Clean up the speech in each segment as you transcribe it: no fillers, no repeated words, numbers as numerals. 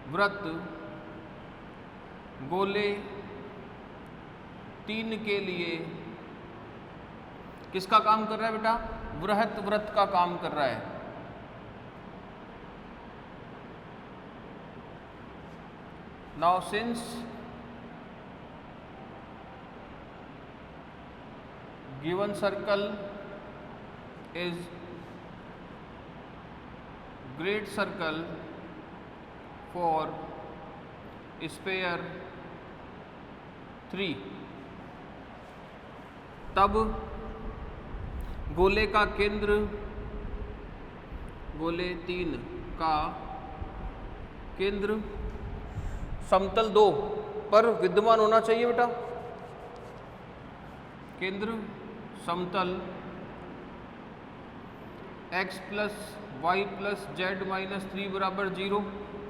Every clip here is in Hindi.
वृत्त गोले 3 के लिए किसका काम कर रहा है बेटा? वृहत वृत्त का काम कर रहा है। Now since given circle is great circle for sphere 3, तब गोले का केंद्र, गोले 3 का केंद्र समतल 2 पर विद्यमान होना चाहिए बेटा। केंद्र समतल x plus y plus z minus 3 बराबर 0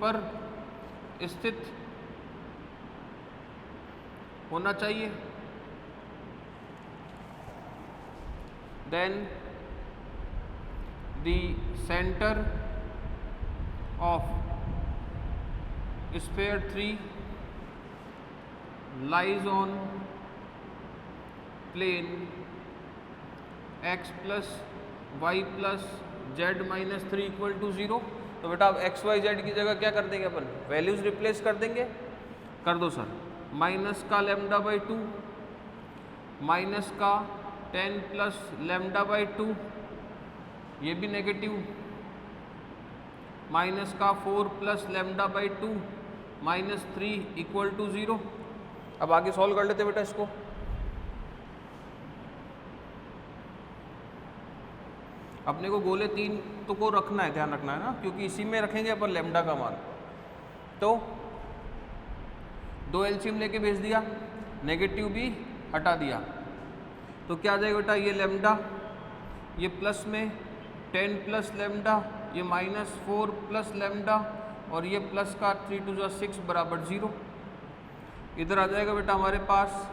पर स्थित होना चाहिए। Then the centre of sphere 3 lies on plane x plus y plus z minus 3 equal to 0। तो बेटा अब x y z की जगह क्या कर देंगे अपन? वैल्यूज रिप्लेस कर देंगे। कर दो सर। माइनस का लैम्डा बाई 2 माइनस का 10 प्लस लैम्डा बाई 2, ये भी नेगेटिव, माइनस का 4 plus lambda by 2 minus 3 equal to 0। अब आगे सॉल्व कर लेते बेटा इसको। अपने को गोले 3 तो को रखना है, ध्यान रखना है ना, क्योंकि इसी में रखेंगे अपन लैम्डा का मान। तो 2 एलसीएम लेके भेज दिया, नेगेटिव भी हटा दिया, तो क्या आ जाएगा बेटा? ये लैम्डा, ये प्लस में 10 प्लस लैम्डा, ये माइनस 4 प्लस लैम्डा, और ये प्लस का 3 टू 6 बराबर 0। इधर आ जाएगा बेटा हमारे पास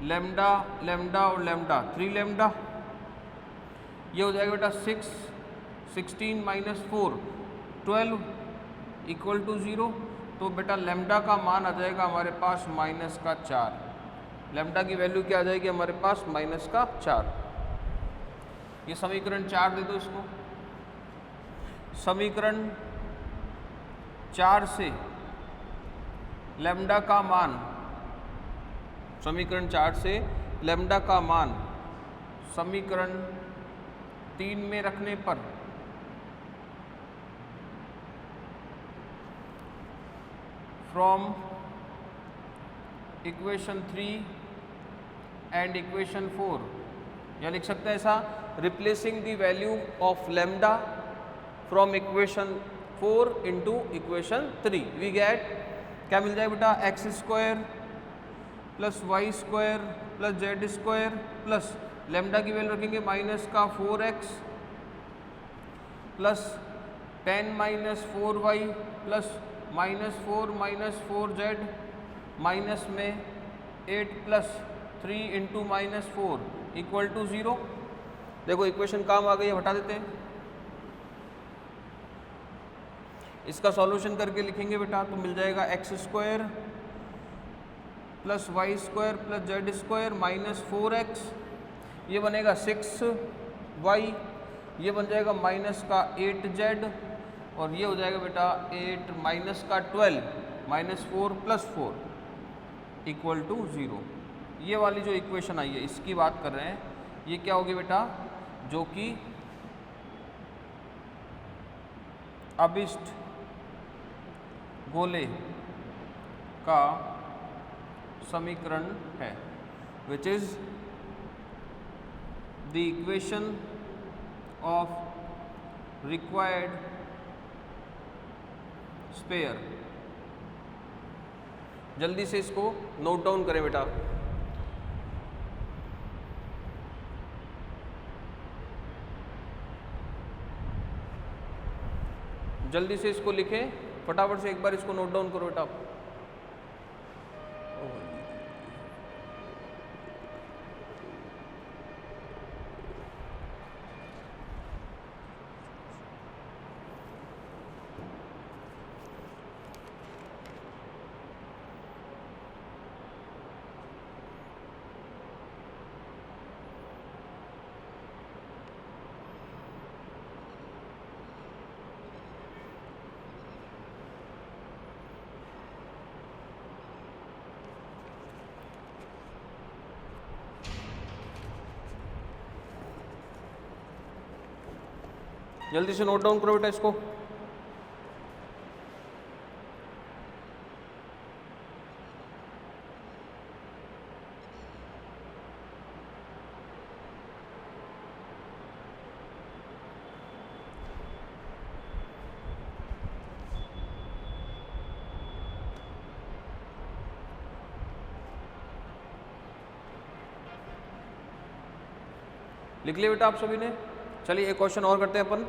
लैम्डा लैम्डा और लैम्डा 3 लैम्डा, ये हो जाएगा बेटा 6, 16 माइनस 4 12 इक्वल टू 0। तो बेटा लैम्डा का मान आ जाएगा हमारे पास माइनस का 4। लैम्डा की वैल्यू क्या आ जाएगी हमारे पास? माइनस का 4। ये समीकरण 4 दे दो इसको। समीकरण 4 से लैम्डा का मान, समीकरण 4 से लैम्डा का मान समीकरण 3 में रखने पर फ्रॉम इक्वेशन 3 एंड इक्वेशन 4, या लिख सकते हैं ऐसा, replacing the value of lambda from equation 4 into equation 3, we get, क्या मिल जाएगा बेटा? X square plus y square plus z square plus lambda की वैल्यू रखेंगे माइनस का 4x plus 10 minus 4y plus minus 4 minus में 8 plus 3 into minus 4 equal to 0। देखो इक्वेशन काम आ गई है, हटा देते हैं। इसका सॉल्यूशन करके लिखेंगे बेटा तो मिल जाएगा x square plus y square plus z square minus 4x, ये बनेगा 6y, ये बन जाएगा माइनस का 8z, और ये हो जाएगा बेटा 8 माइनस का 12 माइनस 4 प्लस 4 इक्वल टू 0। ये वाली जो इक्वेशन आई है इसकी बात कर रहे हैं। ये क्या होगी बेटा? जो कि अभिष्ट गोले का समीकरण है, which is the equation of required sphere. जल्दी से इसको नोट डाउन करें बेटा। जल्दी से इसको लिखें, फटाफट से एक बार इसको नोट डाउन करो बेटा। जल्दी से नोट डाउन करो बेटा इसको। लिख लिया बेटा आप सभी ने? चलिए एक क्वेश्चन और करते हैं अपन।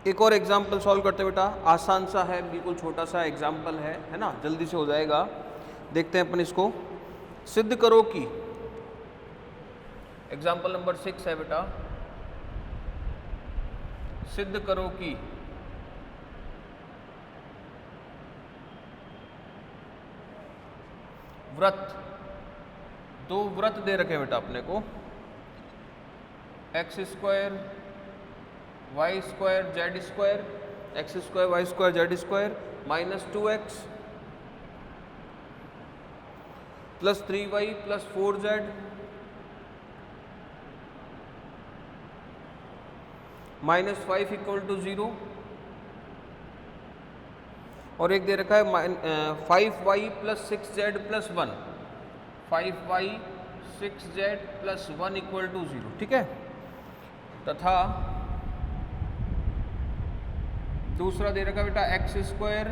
एक और एग्जाम्पल सॉल्व करते बेटा, आसान सा है, बिल्कुल छोटा सा एग्जाम्पल है ना, जल्दी से हो जाएगा। देखते हैं अपन इसको। सिद्ध करो कि, एग्जाम्पल नंबर 6 है बेटा, सिद्ध करो कि व्रत, दो व्रत दे रखे बेटा अपने को, x square y square z square, x square y square z square minus 2x plus 3y plus 4z minus 5 equal to 0, और एक दे रखा है 5y plus 6z plus 1, 5y 6z plus 1 equal to 0, ठीक है। तथा दूसरा दे रखा बेटा x square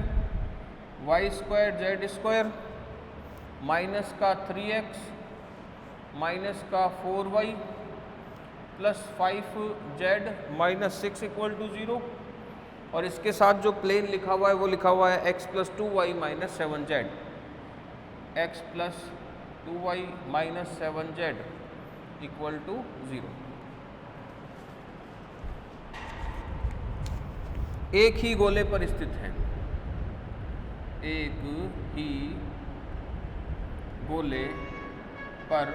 y square z square minus का 3x माइनस का 4y plus 5z minus 6 equal to 0, और इसके साथ जो प्लेन लिखा हुआ है वो लिखा हुआ है x plus 2y minus 7z, x plus 2y minus 7z equal to 0। एक ही गोले पर स्थित है, एक ही गोले पर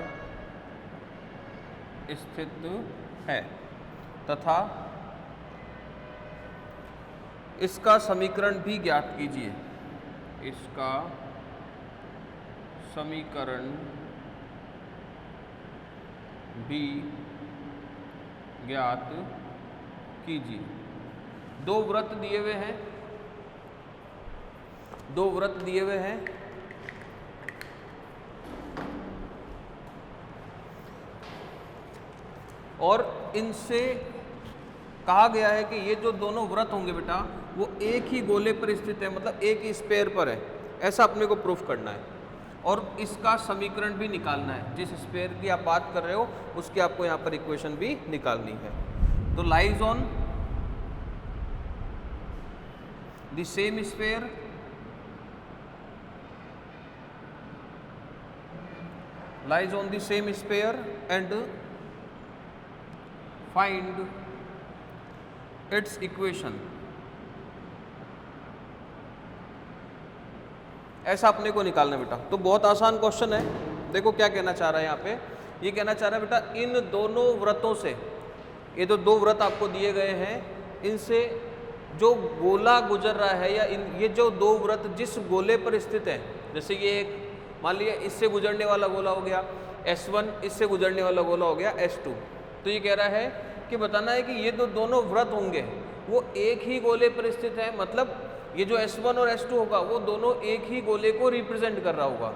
स्थित है तथा इसका समीकरण भी ज्ञात कीजिए, इसका समीकरण भी ज्ञात कीजिए। दो व्रत दिए हुए हैं, दो व्रत दिए हुए हैं, और इनसे कहा गया है कि ये जो दोनों व्रत होंगे बेटा वो एक ही गोले पर स्थित है, मतलब एक ही स्पेयर पर है, ऐसा अपने को प्रूफ करना है, और इसका समीकरण भी निकालना है। जिस स्पेयर की आप बात कर रहे हो उसकी आपको यहाँ पर इक्वेशन भी निकालनी है। तो lies on the same sphere lies on the same sphere and find its equation, ऐसा अपने को निकालना बेटा। तो बहुत आसान क्वेश्चन है, देखो क्या कहना चाह रहा है यहाँ पे, ये कहना चाह रहा है बेटा इन दोनों व्रतों से, ये तो दो व्रत आपको दिए गए हैं, इनसे जो गोला गुजर रहा है या ये जो दो व्रत जिस गोले पर स्थित है, जैसे ये एक मान लिया इससे गुजरने वाला गोला हो गया S1, इससे गुजरने वाला गोला हो गया S2, तो ये कह रहा है कि बताना है कि ये जो दोनों व्रत होंगे वो एक ही गोले पर स्थित है, मतलब ये जो S1 और S2 होगा वो दोनों एक ही गोले को रिप्रेजेंट कर रहा होगा,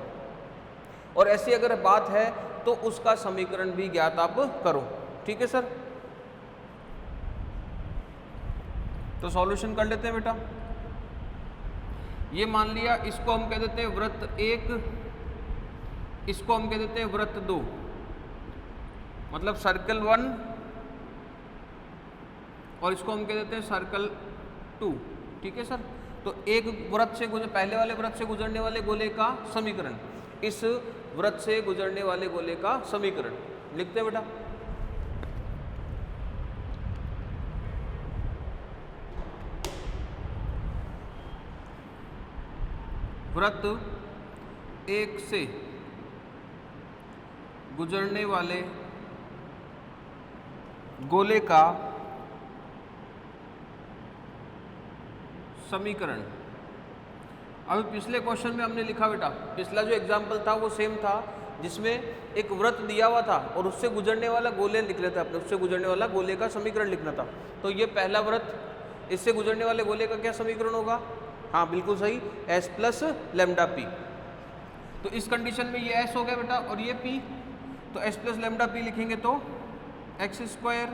और ऐसी अगर बात है तो उसका समीकरण भी ज्ञात आप करो, ठीक है सर। तो सॉल्यूशन कर लेते हैं बेटा। ये मान लिया इसको हम कह देते हैं व्रत 1, इसको हम कह देते हैं व्रत 2, मतलब सर्कल 1 और इसको हम कह देते हैं सर्कल 2, ठीक है सर। तो एक वृत्त से पहले वाले वृत्त से गुजरने वाले गोले का समीकरण, इस वृत्त से गुजरने वाले गोले का समीकरण लिखते हैं बेटा। वृत्त 1 से गुजरने वाले गोले का समीकरण। अभी पिछले क्वेश्चन में हमने लिखा बेटा, पिछला जो एग्जाम्पल था वो सेम था, जिसमें एक वृत्त दिया हुआ था और उससे गुजरने वाला गोले लिख लेते अपने, उससे गुजरने वाला गोले का समीकरण लिखना था। तो ये पहला वृत्त, इससे गुजरने वाले गोले का क्या समीकरण होगा? हाँ बिल्कुल सही, s प्लस लेमडा पी। तो इस कंडीशन में ये s हो गया बेटा और ये p, तो s प्लस लेमडा पी लिखेंगे तो x square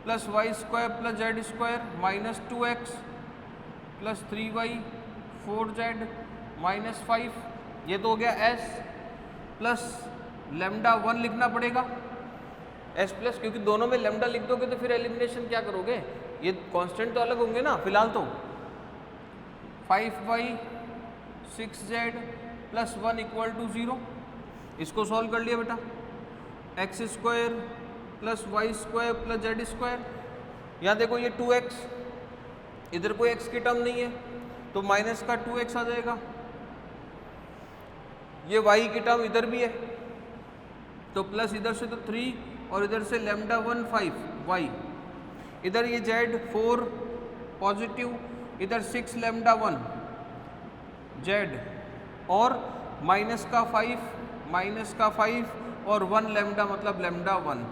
plus y square plus z square minus 2x plus 3y 4z minus 5, ये तो हो गया s प्लस लेमडा 1 लिखना पड़ेगा s प्लस, क्योंकि दोनों में लेमडा लिख दोगे तो फिर एलिमिनेशन क्या करोगे, ये कांस्टेंट तो अलग होंगे ना फिलहाल। तो 5y 6z plus 1 equal to 0, इसको सॉल्व कर लिया बेटा। X square plus y square plus z square, यहाँ देखो ये 2x, इधर कोई x की टर्म नहीं है तो माइनस का 2x आ जाएगा। ये y की टर्म इधर भी है तो प्लस इधर से तो 3 और इधर से लेमडा 1 5 y, इधर ये z 4 पॉजिटिव, इधर 6 लेमडा 1 z और माइनस का 5 और 1 लेमडा मतलब लेमडा 1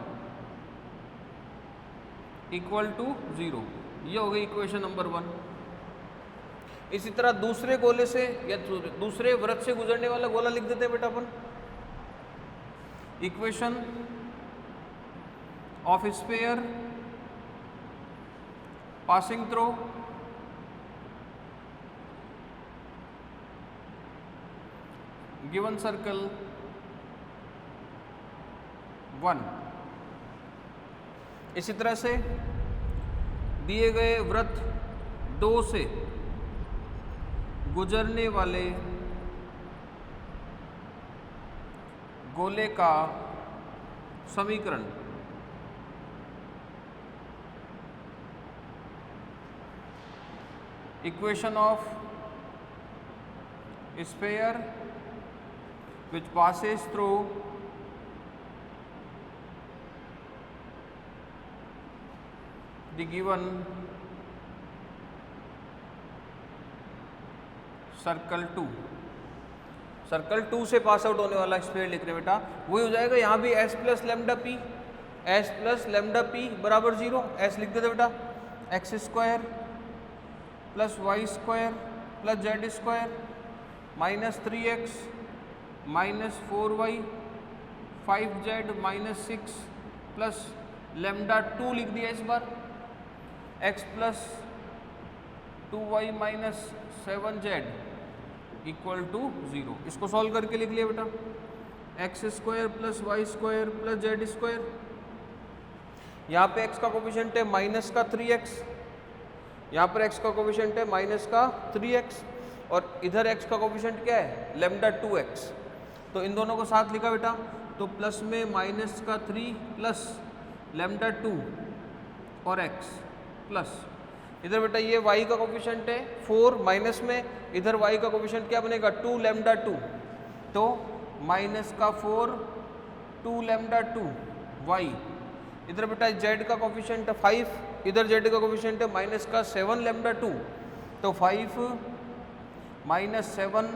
इक्वल टू 0। ये हो गई इक्वेशन नंबर 1। इसी तरह दूसरे गोले से या दूसरे वृत्त से गुजरने वाला गोला लिख देते हैं बेटा अपन। Equation of sphere passing through given circle 1। इसी तरह से दिए गए वृत्त 2 से गुजरने वाले गोले का समीकरण। Equation of sphere which passes through the given circle 2। Circle 2 से पास आउट होने वाला स्फीयर लिख रहे बेटा, वही हो जाएगा। यहाँ भी s plus lambda p, s plus lambda p बराबर 0, s लिख देते बेटा। X square plus y square plus z square minus 3x minus 4y 5z minus 6 plus lambda 2 लिख दिया इस बार, x plus 2y minus 7z equal to 0। इसको सॉल्व करके लिख लिया बेटा। X square plus y square plus z square, यहाँ पे x का कोफिशिएंट है माइनस का 3x, यहाँ पर x का कोफिशिएंट है माइनस का 3x और इधर x का कोफिशिएंट क्या है लेमडा 2x। तो इन दोनों को साथ लिखा बेटा, तो प्लस में माइनस का 3 प्लस लेमडा 2 और x प्लस इधर बेटा ये y का कोफिशिएंट है 4 माइनस में, इधर y का कोफिशिएंट क्या बनेगा 2 लेमडा 2, तो माइनस का 4 2 लेमडा 2 y, इधर बेटा z का कोफिशिएंट है 5, इधर z का कोफिशिएंट है माइनस का 7 लेमडा 2, तो 5 माइनस 7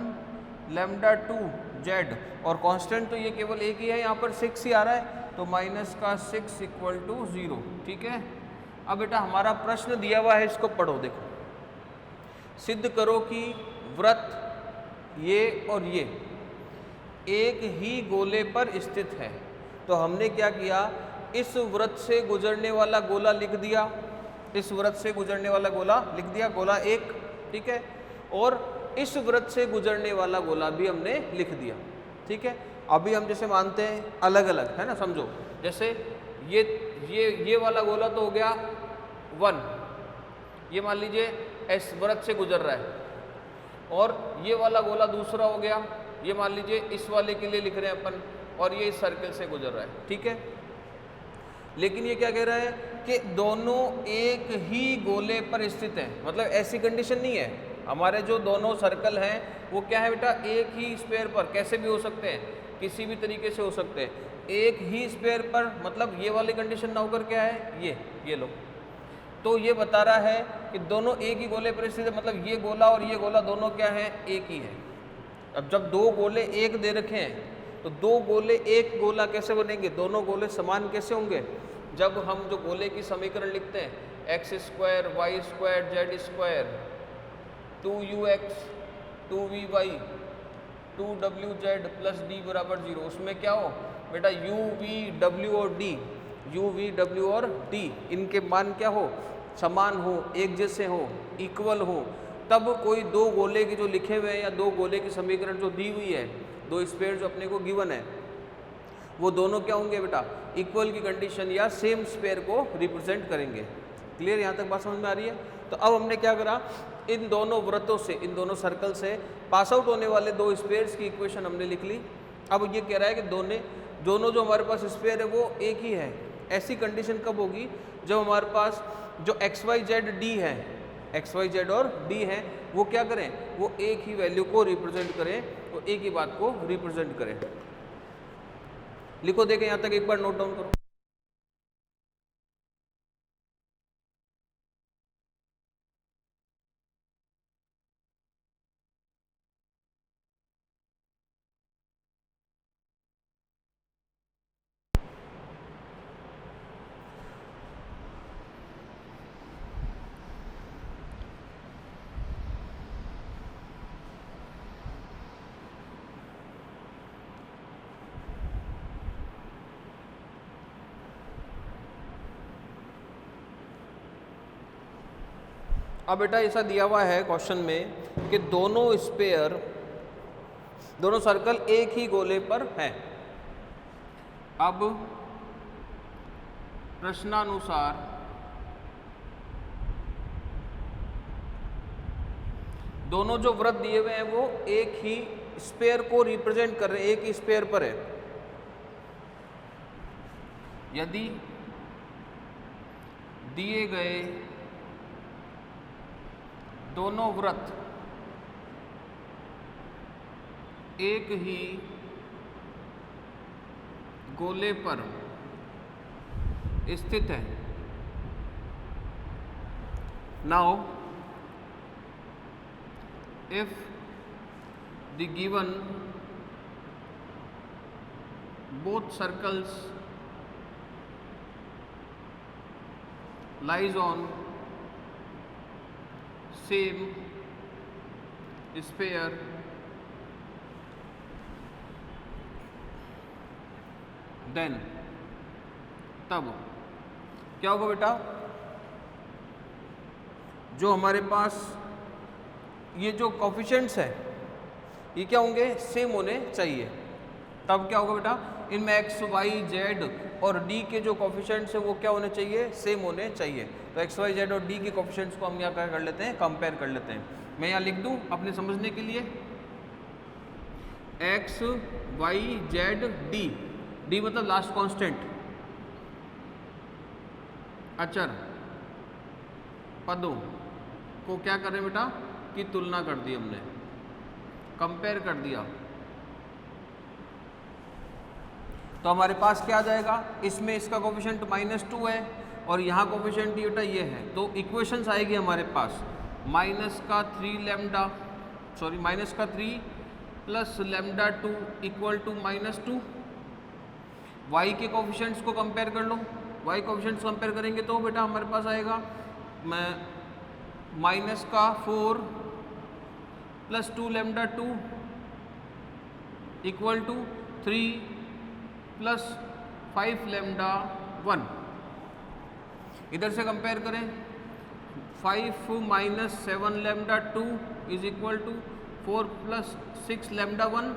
लेमडा 2 z और कांस्टेंट तो ये केवल एक ही है, यहाँ पर 6 ही आ रहा है, तो माइनस का 6 इक्वल टू 0। ठीक है, अब बेटा हमारा प्रश्न दिया हुआ है, इसको पढ़ो। देखो, सिद्ध करो कि वृत्त ये और ये एक ही गोले पर स्थित है। तो हमने क्या किया, इस वृत्त से गुजरने वाला गोला लिख दिया, इस वृत्त से गुजरने वाला गोला लिख दिया, गोला 1, ठीक है, और इस वृत्त से गुजरने वाला गोला भी हमने लिख दिया। ठीक है, अभी हम जैसे मानते हैं अलग अलग है ना, समझो जैसे ये वाला गोला तो हो गया 1, ये मान लीजिए एस वृत्त से गुजर रहा है, और ये वाला गोला दूसरा हो गया, ये मान लीजिए इस वाले के लिए लिख रहे हैं अपन, और ये इस सर्कल से गुजर रहा है, ठीक है। लेकिन ये क्या कह रहा है कि दोनों एक ही गोले पर स्थित हैं, मतलब ऐसी कंडीशन नहीं है, हमारे जो दोनों सर्कल हैं वो क्या है बेटा, एक ही स्फीयर पर, कैसे भी हो सकते हैं, किसी भी तरीके से हो सकते हैं, एक ही स्फीयर पर, मतलब ये वाली कंडीशन ना होकर क्या है, ये लो, तो ये बता रहा है कि दोनों एक ही गोले पर स्थित है, मतलब ये गोला और ये गोला दोनों क्या है, एक ही है। अब जब दो गोले एक दे रखे हैं तो दो गोले एक गोला कैसे बनेंगे, दोनों गोले समान कैसे होंगे, जब हम जो गोले की समीकरण लिखते हैं x square y square z square 2ux 2vy 2wz plus d बराबर 0, उसमें क्या हो बेटा, u v w और d, u v w और d इनके मान क्या हो, समान हो, एक जैसे हो, इक्वल हो, तब कोई दो गोले के जो लिखे हुए हैं या दो गोले की समीकरण जो दी हुई है, दो स्फीयर जो अपने को गिवन है, वो दोनों क्या होंगे बेटा, इक्वल की कंडीशन या सेम स्फीयर को रिप्रेजेंट करेंगे। क्लियर, यहाँ तक बात समझ में आ रही है। तो अब हमने क्या करा, इन दोनों वृत्तों से, इन दोनों सर्कल से पास आउट होने वाले दो स्फीयर्स की इक्वेशन हमने लिख ली। अब ये कह रहा है कि दोनों जो हमारे पास स्फीयर है वो एक ही है। ऐसी कंडीशन कब होगी, जब हमारे पास जो एक्स वाई जेड डी है, एक्स वाई जेड और डी है, वो क्या करें, वो एक ही वैल्यू को रिप्रेजेंट करें, वो एक ही बात को रिप्रेजेंट करें। लिखो, देखें यहाँ तक एक बार नोट डाउन करो। अब बेटा ऐसा दिया हुआ है क्वेश्चन में कि दोनों सर्कल एक ही गोले पर हैं। अब प्रश्नानुसार दोनों जो वृत्त दिए हुए हैं वो एक ही स्फीयर को रिप्रेजेंट कर रहे हैं, एक ही स्फीयर पर है। यदि दिए गए दोनों वृत्त एक ही गोले पर स्थित है, now if the given both circles lies on same sphere, then तब क्या होगा बेटा, जो हमारे पास ये जो कोफिशिएंट्स है ये क्या होंगे, सेम होने चाहिए। तब क्या होगा बेटा, इनमें एक्स वाई जेड और डी के जो कोफिशिएंट्स है वो क्या होने चाहिए, सेम होने चाहिए। तो एक्स वाई जेड और डी के कोफिशिएंट्स को हम यहाँ क्या कर लेते हैं, कंपेयर कर लेते हैं। मैं यहाँ लिख दूँ अपने समझने के लिए, x y z d, d मतलब लास्ट कांस्टेंट, अचर पदों को क्या करें बेटा, की तुलना कर दी हमने, कंपेयर कर दिया। तो हमारे पास क्या आ जाएगा, इसमें इसका कोफिशिएंट -2 है और यहाँ कोफिशिएंट बेटा ये है, तो इक्वेशंस आएगी हमारे पास -3 प्लस λ2 इक्वल टू -2। y के कोफिशिएंट्स को कंपेयर कर लो, y कोफिशिएंट्स कंपेयर करेंगे तो बेटा हमारे पास आएगा -4 प्लस 2 λ2 इक्वल टू 3 प्लस 5 λ1। इधर से कंपेयर करें, 5 minus 7 λ2 is equal to 4 plus 6 λ1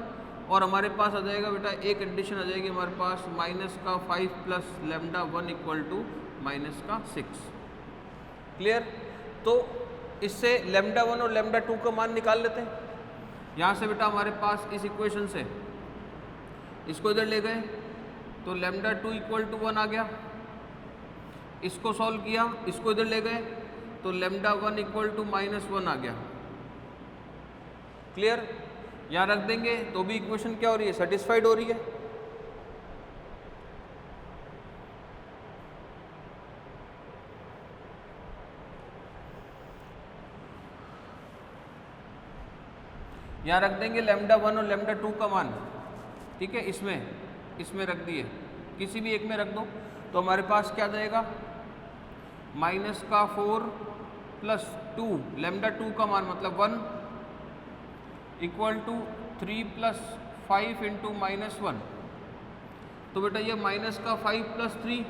और हमारे पास आ जाएगा बेटा एक कंडीशन आ जाएगी हमारे पास माइनस का 5 plus lambda 1 equal to minus का 6। क्लियर? तो इससे लेमडा 1 और लेमडा 2 का मान निकाल लेते हैं। यहाँ से बेटा हमारे पास इस इक्वेशन से इसको इधर ले गए तो लेमडा 2 इक्वल टू 1 आ गया। इसको सॉल्व किया, इसको इधर ले गए तो लेमडा 1 इक्वल टू माइनस 1 आ गया। क्लियर? यहाँ रख देंगे तो भी इक्वेशन क्या हो रही है, सेटिस्फाइड हो रही है। यहाँ रख देंगे लेमडा 1 और लेमडा 2 का मान, ठीक है, इसमें रख दिए, किसी भी एक में रख दो तो हमारे पास क्या जाएगा माइनस का 4 प्लस 2 लेमडा 2 का मान मतलब 1 equal to 3 plus 5 into minus 1। तो बेटा ये माइनस का 5 प्लस 3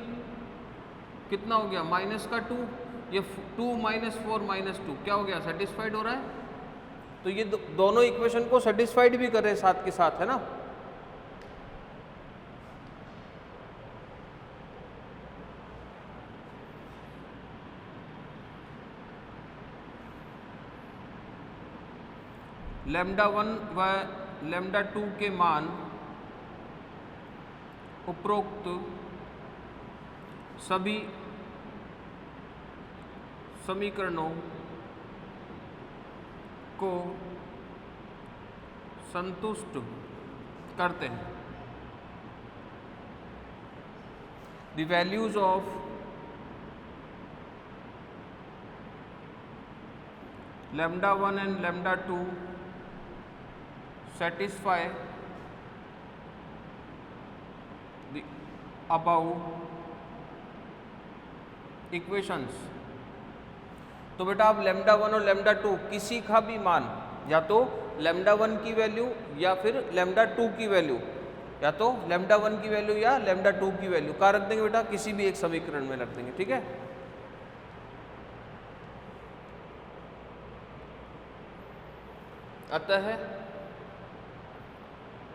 कितना हो गया माइनस का 2, ये 2 माइनस 4 माइनस 2 क्या हो गया, सेटिस्फाइड हो रहा है। तो ये दोनों इक्वेशन को सेटिस्फाइड भी कर रहे हैं साथ के साथ, है ना। लेमडा 1 व लेमडा 2 के मान उपरोक्त सभी समीकरणों को संतुष्ट करते हैं। The values of lambda 1 and lambda 2 satisfy the above equations। तो बेटा आप लेमडा 1 और लेमडा 2 किसी का भी मान, या तो लेमडा 1 की वैल्यू या फिर लेमडा 2 की वैल्यू, या तो लेमडा 1 की वैल्यू या लेमडा 2 की वैल्यू कहाँ रख देंगे बेटा, किसी भी एक समीकरण में रख देंगे, ठीक है। अतः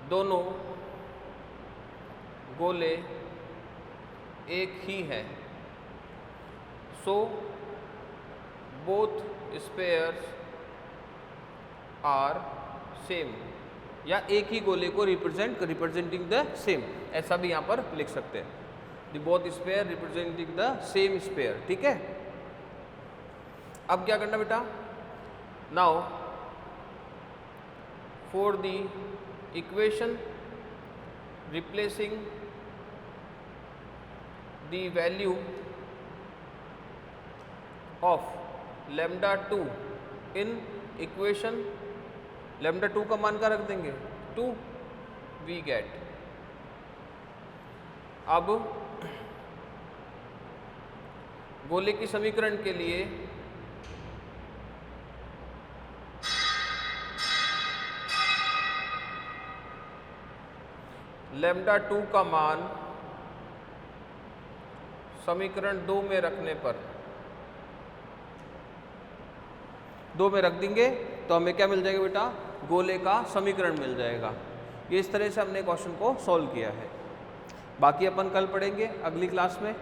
दोनों गोले एक ही है, so both spheres are same, या एक ही गोले को रिप्रेजेंटिंग द सेम, ऐसा भी यहाँ पर लिख सकते हैं, the both sphere representing the same sphere, ठीक है। अब क्या करना बेटा, now for the equation replacing the value of lambda 2 in equation lambda 2 का मान का रख देंगे 2, we get। अब गोले की समीकरण के लिए लेमडा 2 का मान समीकरण 2 में रखने पर 2 में रख देंगे तो हमें क्या मिल जाएगा बेटा, गोले का समीकरण मिल जाएगा। ये इस तरह से हमने क्वेश्चन को सॉल्व किया है। बाकी अपन कल पढ़ेंगे अगली क्लास में।